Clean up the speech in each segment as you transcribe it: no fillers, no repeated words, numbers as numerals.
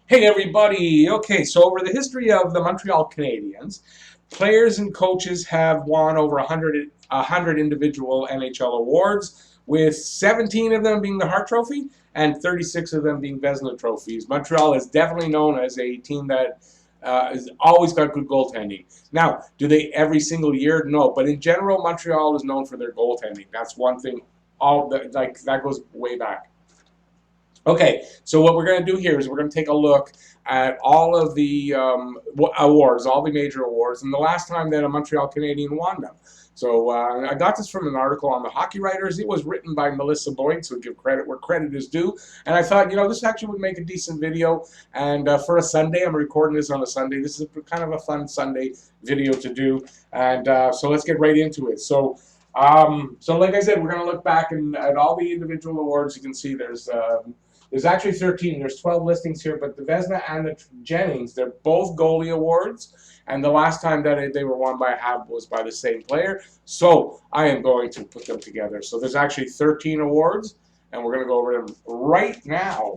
Hey everybody! Okay, so over the history of the Montreal Canadiens, players and coaches have won over 100 individual NHL awards, with 17 of them being the Hart Trophy and 36 of them being Vesna trophies. Montreal is definitely known as a team that has always got good goaltending. Now, do they every single year? No, but in general, Montreal is known for their goaltending. That's one thing. That goes way back. Okay, so what we're going to do here is we're going to take a look at all of the awards, all the major awards, and the last time that a Montreal Canadien won them. So I got this from an article on the Hockey Writers. It was written by Melissa Boyd, so give credit where credit is due. And I thought, this actually would make a decent video. And for a Sunday, I'm recording this on a Sunday. This is kind of a fun Sunday video to do. And so let's get right into it. So like I said, we're going to look back at all the individual awards. You can see there's actually 13. There's 12 listings here, but the Vesna and the Jennings, they're both goalie awards. And the last time that they were won by a Habs was by the same player. So I am going to put them together. So there's actually 13 awards, and we're going to go over them right now.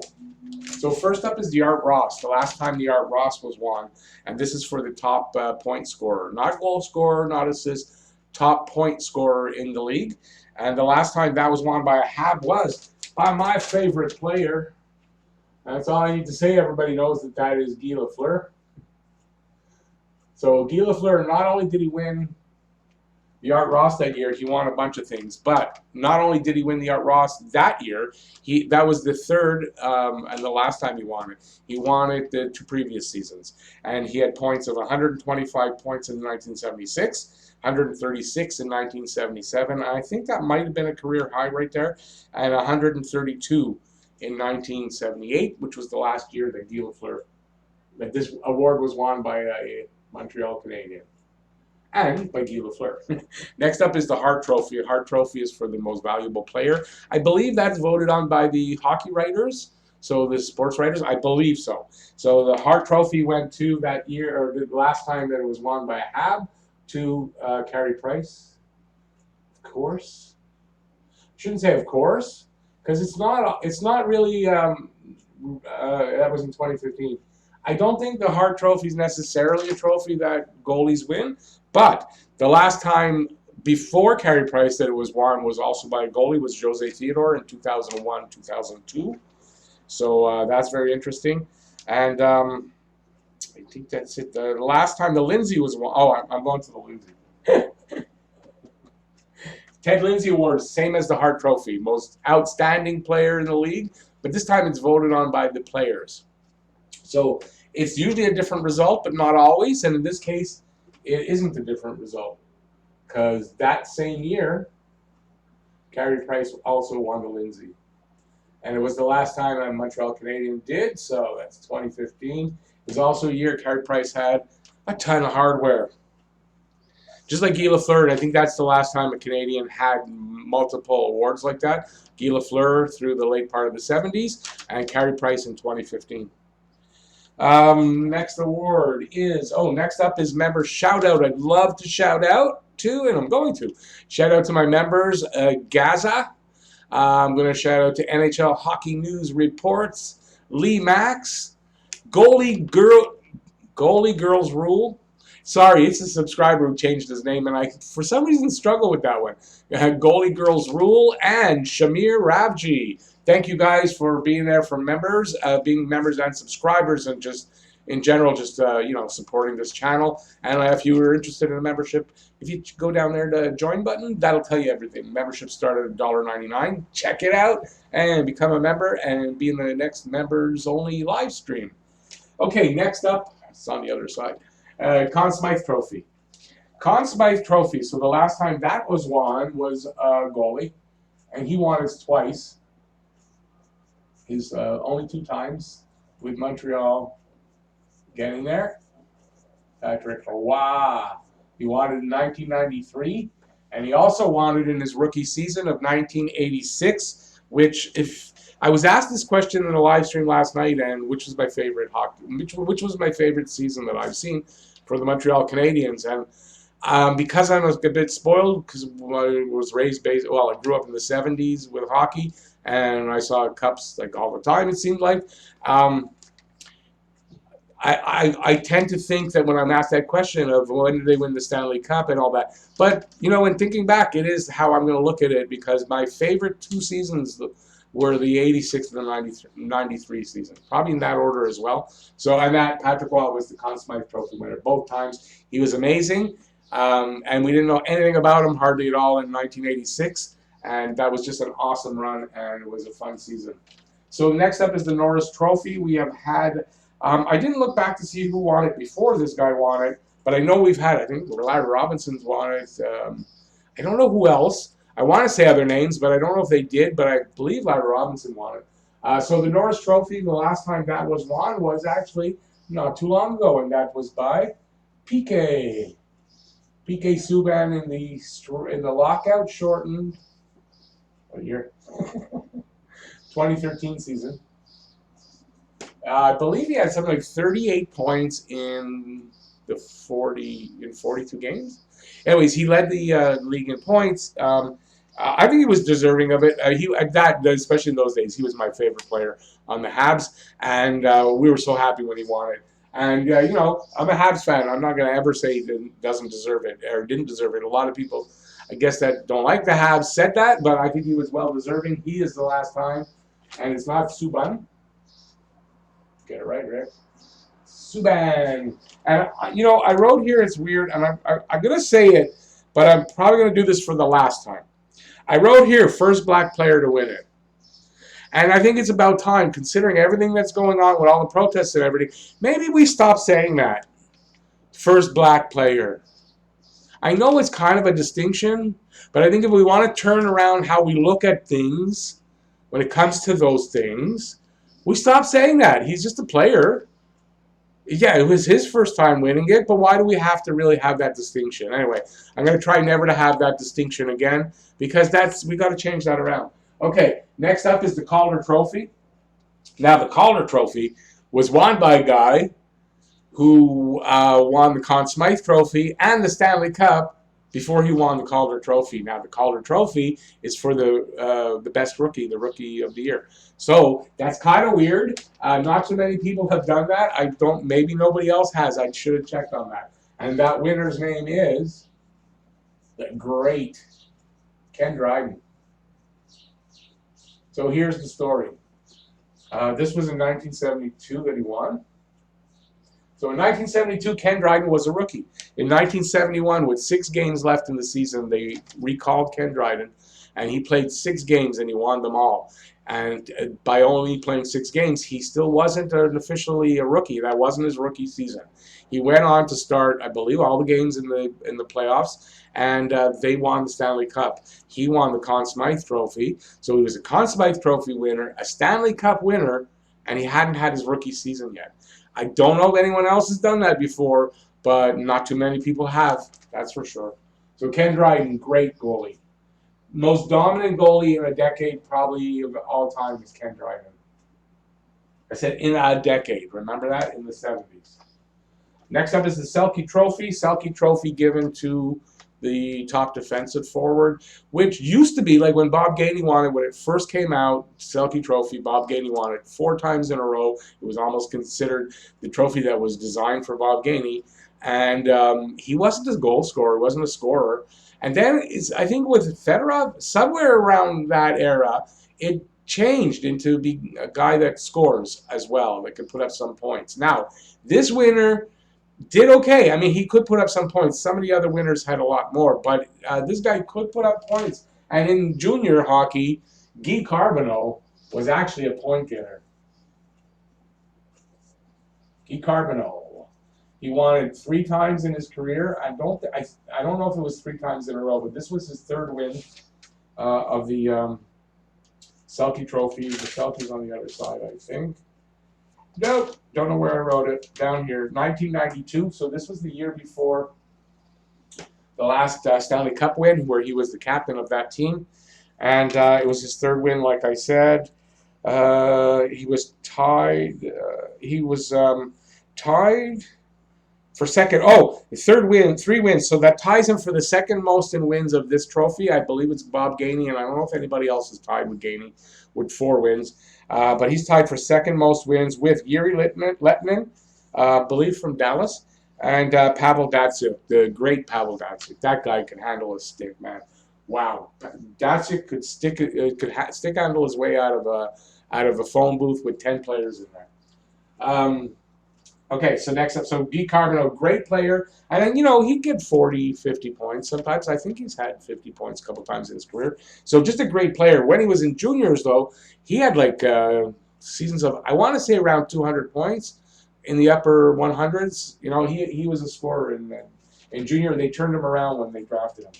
So first up is the Art Ross. The last time the Art Ross was won, and this is for the top point scorer. Not goal scorer, not assist, top point scorer in the league. And the last time that was won by a Habs was by my favorite player. That's all I need to say. Everybody knows that is Guy Lafleur. So Guy Lafleur, not only did he win the Art Ross that year, he won a bunch of things. But not only did he win the Art Ross that year, that was the third and the last time he won it. He won it the 2 previous seasons. And he had points of 125 points in 1976, 136 in 1977. I think that might have been a career high right there. And 132 in 1978, which was the last year that Guy Lafleur, that this award was won by a Montreal Canadien. And by Guy Lafleur. Next up is the Hart Trophy. The Hart Trophy is for the most valuable player. I believe that's voted on by the hockey writers, so the sports writers. I believe so. So the Hart Trophy went to that year, or the last time that it was won by a Habs, to Carey Price. Of course. Shouldn't say of course, because it's not really. That was in 2015. I don't think the Hart Trophy is necessarily a trophy that goalies win, but the last time before Carey Price that it was won was also by a goalie, was Jose Theodore in 2001, 2002. So that's very interesting. And I think that's it. The last time the Lindsey was won. Oh, I'm going to the Lindsey. Ted Lindsey Awards, same as the Hart Trophy, most outstanding player in the league, but this time it's voted on by the players. So it's usually a different result, but not always. And in this case, it isn't a different result, because that same year, Carey Price also won the Lindsey. And it was the last time a Montreal Canadien did, so that's 2015. It was also a year Carey Price had a ton of hardware. Just like Guy Lafleur, and I think that's the last time a Canadian had multiple awards like that. Guy Lafleur through the late part of the 70s, and Carey Price in 2015. Next award is, next up is member shout out. I'd love to shout out to, and I'm going to shout out to my members, Gaza. I'm going to shout out to NHL Hockey News Reports, Lee Max, Goalie Girls Rule. Sorry, it's a subscriber who changed his name, and I, for some reason, struggle with that one. Goalie Girls Rule and Shamir Ravji. Thank you guys for being there for members, being members and subscribers, and just in general, just supporting this channel. And if you were interested in a membership, if you go down there to join button, that'll tell you everything. Memberships start at $1.99. Check it out and become a member and be in the next members only live stream. Okay, next up, it's on the other side. Conn Smythe Trophy. Conn Smythe Trophy. So the last time that was won was a goalie, and he won it twice. His only 2 times with Montreal getting there. Patrick Roy. He won it in 1993, and he also won it in his rookie season of 1986. Which, if I was asked this question in a live stream last night, and which was my favorite hockey, which was my favorite season that I've seen for the Montreal Canadiens, and because I was a bit spoiled, because I was raised I grew up in the 70s with hockey, and I saw Cups like all the time, it seemed like. I tend to think that when I'm asked that question of when did they win the Stanley Cup and all that, but in thinking back, it is how I'm going to look at it, because my favorite two seasons were the 86 and the 93 season, probably in that order as well. So, and that Patrick Waugh was the Conn Smythe Trophy winner both times. He was amazing, and we didn't know anything about him hardly at all in 1986, and that was just an awesome run, and it was a fun season. So next up is the Norris Trophy. We have had. I didn't look back to see who won it before this guy won it, but I know we've had, I think Larry Robinson's won it. I don't know who else. I want to say other names, but I don't know if they did, but I believe Larry Robinson won it. So the Norris Trophy, the last time that was won was actually not too long ago, and that was by PK Subban in the lockout shortened, what year? 2013 season. I believe he had something like 38 points in 42 games. Anyways, he led the league in points. I think he was deserving of it. Especially in those days, he was my favorite player on the Habs, and we were so happy when he won it. And I'm a Habs fan. I'm not going to ever say he doesn't deserve it or didn't deserve it. A lot of people, I guess, that don't like the Habs said that, but I think he was well deserving. He is the last time, and it's not Subban. Get it right, Rick. Subban. And, I wrote here, it's weird, and I'm going to say it, but I'm probably going to do this for the last time. I wrote here, first black player to win it. And I think it's about time, considering everything that's going on with all the protests and everything. Maybe we stop saying that. First black player. I know it's kind of a distinction, but I think if we want to turn around how we look at things when it comes to those things, we stop saying that. He's just a player. Yeah, it was his first time winning it, but why do we have to really have that distinction? Anyway, I'm going to try never to have that distinction again, because we got to change that around. Okay, next up is the Calder Trophy. Now, the Calder Trophy was won by a guy who won the Conn Smythe Trophy and the Stanley Cup before he won the Calder Trophy. Now, the Calder Trophy is for the best rookie, the Rookie of the Year. So that's kind of weird. Not too many people have done that. Maybe nobody else has. I should have checked on that. And that winner's name is the Great Ken Dryden. So here's the story. This was in 1972 that he won. So in 1972, Ken Dryden was a rookie. In 1971, with 6 games left in the season, they recalled Ken Dryden, and he played 6 games, and he won them all. And by only playing 6 games, he still wasn't officially a rookie. That wasn't his rookie season. He went on to start, I believe, all the games in the playoffs, and they won the Stanley Cup. He won the Conn Smythe Trophy, so he was a Conn Smythe Trophy winner, a Stanley Cup winner, and he hadn't had his rookie season yet. I don't know if anyone else has done that before, but not too many people have, that's for sure. So Ken Dryden, great goalie. Most dominant goalie in a decade, probably of all time, is Ken Dryden. I said in a decade. Remember that? In the 70s. Next up is the Selkie Trophy. Selkie Trophy given to the top defensive forward, which used to be like when Bob Gainey won it, when it first came out, Selkie Trophy, Bob Gainey won it 4 times in a row. It was almost considered the trophy that was designed for Bob Gainey. And he wasn't a goal scorer, he wasn't a scorer. And then I think with Fedorov, somewhere around that era, it changed into being a guy that scores as well, that could put up some points. Now, this winner did okay. I mean, he could put up some points. Some of the other winners had a lot more, but this guy could put up points. And in junior hockey, Guy Carbonneau was actually a point getter. Guy Carbonneau. He won it 3 times in his career. I don't know if it was 3 times in a row, but this was his 3rd win of the Selkie Trophy. The Selkie's on the other side, I think. Nope, don't know where I wrote it. Down here, 1992. So this was the year before the last Stanley Cup win, where he was the captain of that team, and it was his 3rd win, like I said. He was tied. Tied for second. Oh, the 3rd win, 3 wins. So that ties him for the 2nd most in wins of this trophy. I believe it's Bob Gainey, and I don't know if anybody else is tied with Gainey with 4 wins. But he's tied for 2nd most wins with Yuri Lettinen. I believe from Dallas. And Pavel Datsyuk, the great Pavel Datsyuk. That guy can handle a stick, man. Wow, Datsyuk could stick handle his way out of a phone booth with 10 players in there. Okay, so next up, so Guy Carbonneau, great player. And then, he'd get 40, 50 points sometimes. I think he's had 50 points a couple times in his career. So just a great player. When he was in juniors, though, he had seasons of, I want to say around 200 points in the upper 100s. He was a scorer in junior. They turned him around when they drafted him.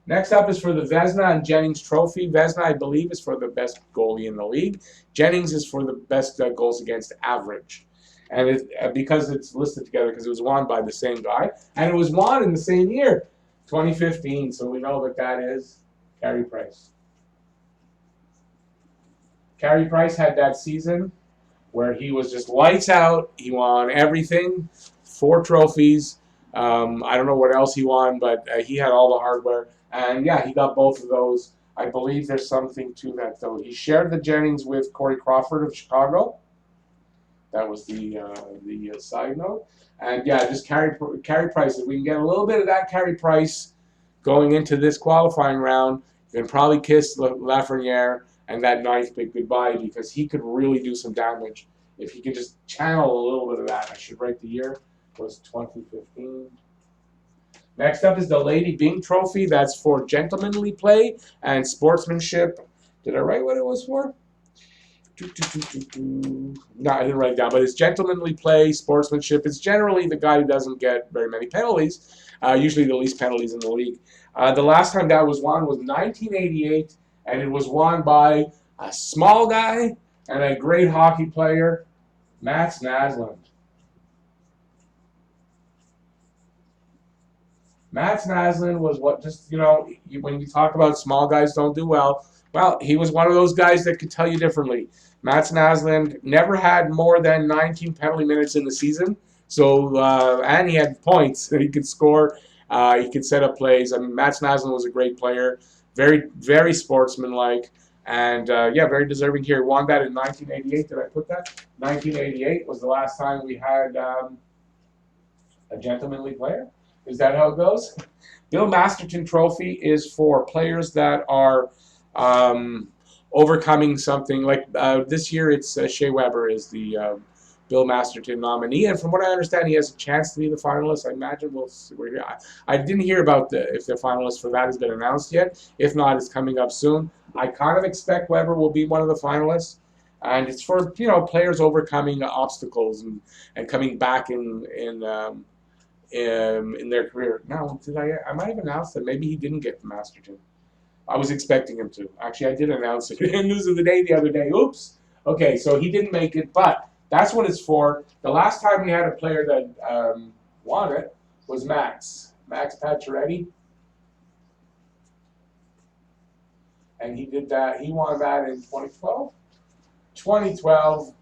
Next up is for the Vesna and Jennings Trophy. Vesna, I believe, is for the best goalie in the league. Jennings is for the best goals against average. And because it's listed together, because it was won by the same guy, and it was won in the same year, 2015. So we know what that is. Carey Price. Carey Price had that season where he was just lights out. He won everything, 4 trophies. I don't know what else he won, but he had all the hardware. And yeah, he got both of those. I believe there's something to that, though. He shared the Jennings with Corey Crawford of Chicago. That was the side note. And yeah, just Carey Price. If we can get a little bit of that Carey Price going into this qualifying round, you can probably kiss Lafreniere and that 9th pick goodbye, because he could really do some damage if he could just channel a little bit of that. I should write the year. It was 2015. Next up is the Ladybing Trophy. That's for gentlemanly play and sportsmanship. Did I write what it was for? No, I didn't write it down, but it's gentlemanly play, sportsmanship. It's generally the guy who doesn't get very many penalties, usually the least penalties in the league. The last time that was won was 1988, and it was won by a small guy and a great hockey player, Mats Naslund. Mats Naslund was when you talk about small guys don't do well, he was one of those guys that could tell you differently. Mats Naslund never had more than 19 penalty minutes in the season. So, and he had points. He could score. He could set up plays. I mean, Mats Naslund was a great player. Very, very sportsmanlike. And, very deserving here. He won that in 1988. Did I put that? 1988 was the last time we had a gentlemanly player. Is that how it goes? Bill Masterton Trophy is for players that are overcoming something. Like this year, it's Shea Weber is the Bill Masterton nominee, and from what I understand, he has a chance to be the finalist. I imagine we're here. I didn't hear about if the finalist for that has been announced yet. If not, it's coming up soon. I kind of expect Weber will be one of the finalists, and it's for players overcoming obstacles and coming back in their career. Now, I might have announced that maybe he didn't get the Masterton. I was expecting him to. Actually, I did announce it in News of the Day the other day. Oops. Okay, so he didn't make it, but that's what it's for. The last time we had a player that won it was Max Pacioretty. And he did that. He won that in 2012? 2012,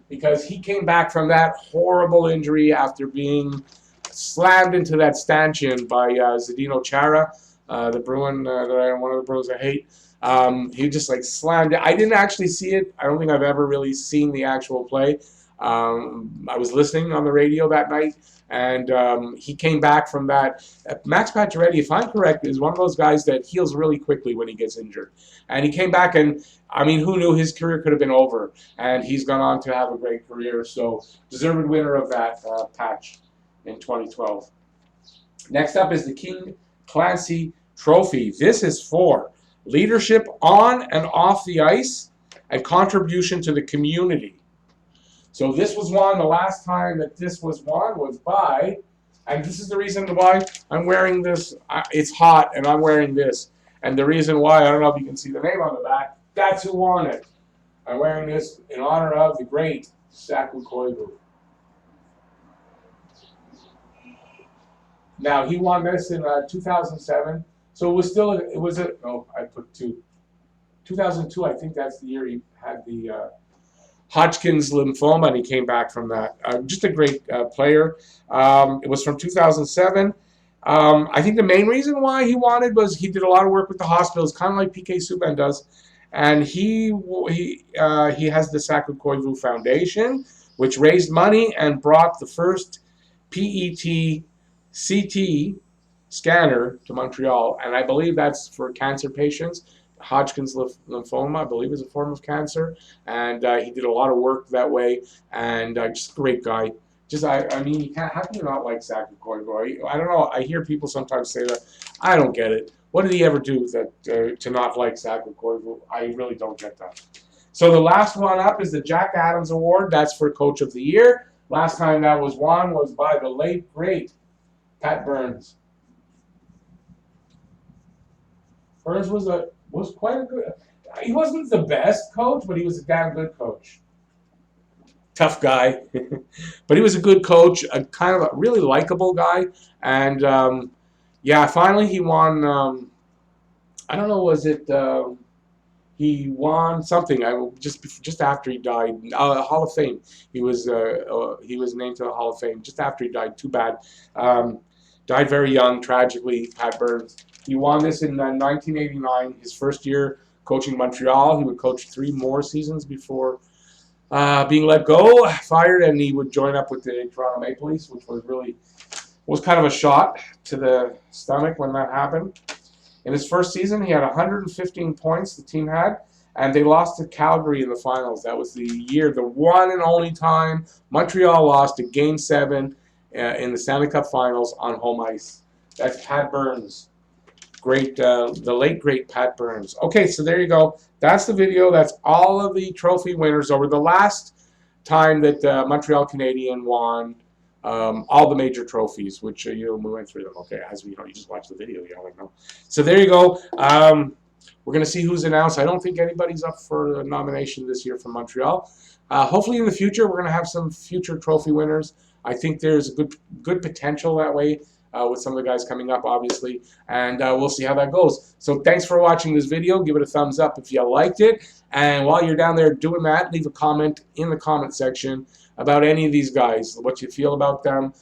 because he came back from that horrible injury after being slammed into that stanchion by Zdeno Chara, the Bruin, one of the Bruins I hate. He just slammed it. I didn't actually see it. I don't think I've ever really seen the actual play. I was listening on the radio that night, and he came back from that. Max Pacioretty, if I'm correct, is one of those guys that heals really quickly when he gets injured. And he came back, and I mean, who knew his career could have been over? And he's gone on to have a great career. So, deserved winner of that patch in 2012. Next up is the King Clancy Trophy. This is for leadership on and off the ice and contribution to the community. So this was won, the last time that this was won was by, and this is the reason why I'm wearing this. It's hot and I'm wearing this. And the reason why, I don't know if you can see the name on the back, that's who won it. I'm wearing this in honor of the great Saku Koivu. Now, he won this in 2007. So I put 2002, I think that's the year he had the Hodgkin's lymphoma, and he came back from that. Just a great player. It was from 2007. I think the main reason why he wanted was he did a lot of work with the hospitals, kind of like PK Subban does. And he has the Saku Koivu Foundation. which raised money and brought the first PET-CT scanner to Montreal, and I believe that's for cancer patients. Hodgkin's lymphoma, I believe, is a form of cancer, and he did a lot of work that way, and just a great guy. Just, I mean, you can't, how can you not like Selkie Trophy? I don't know. I hear people sometimes say that. I don't get it. What did he ever do that to not like Selkie Trophy? I really don't get that. So the last one up is the Jack Adams Award. That's for Coach of the Year. Last time that was won was by the late, great Pat Burns. Burns was quite a good. He wasn't the best coach, but he was a damn good coach. Tough guy, but he was a good coach, a kind of a really likable guy, and yeah, finally he won. I don't know, was it? He won something. Just after he died, Hall of Fame. He was named to the Hall of Fame just after he died. Too bad. Died very young, tragically. Pat Burns. He won this in 1989, his first year coaching Montreal. He would coach 3 more seasons before being let go, fired, and he would join up with the Toronto Maple Leafs, which was kind of a shot to the stomach when that happened. In his first season, he had 115 points, the team had, and they lost to Calgary in the finals. That was the year, the one and only time Montreal lost to Game 7 in the Stanley Cup Finals on home ice. That's Pat Burns. Great, the late, great Pat Burns. Okay, so there you go. That's the video. That's all of the trophy winners over the last time that Montreal Canadiens won all the major trophies, which we went through them. Okay, as you just watch the video, you know. So there you go. We're going to see who's announced. I don't think anybody's up for a nomination this year from Montreal. Hopefully in the future, we're going to have some future trophy winners. I think there's a good potential that way. With some of the guys coming up, obviously, and we'll see how that goes. So thanks for watching this video. Give it a thumbs up if you liked it, and while you're down there doing that, leave a comment in the comment section about any of these guys, what you feel about them.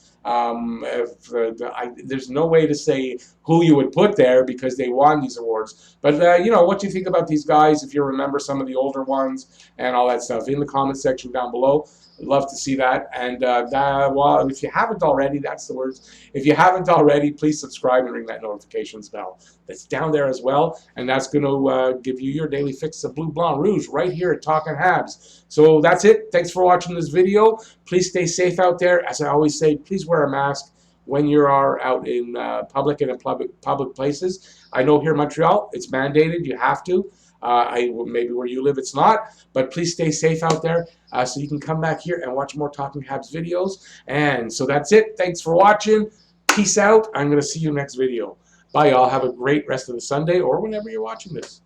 There's no way to say who you would put there because they won these awards, but what you think about these guys, if you remember some of the older ones and all that stuff, in the comment section down below. I'd love to see that. And well, if you haven't already, that's the words. If you haven't already, please subscribe and ring that notifications bell. That's down there as well. And that's going to give you your daily fix of Blue, Blanc, Rouge right here at Talkin' Habs. So that's it. Thanks for watching this video. Please stay safe out there. As I always say, please wear a mask when you are out in public and in public places. I know here in Montreal, it's mandated. You have to. Maybe where you live it's not, but please stay safe out there so you can come back here and watch more Talking Habs videos. And so that's it. Thanks for watching. Peace out. I'm going to see you next video. Bye, y'all. Have a great rest of the Sunday or whenever you're watching this.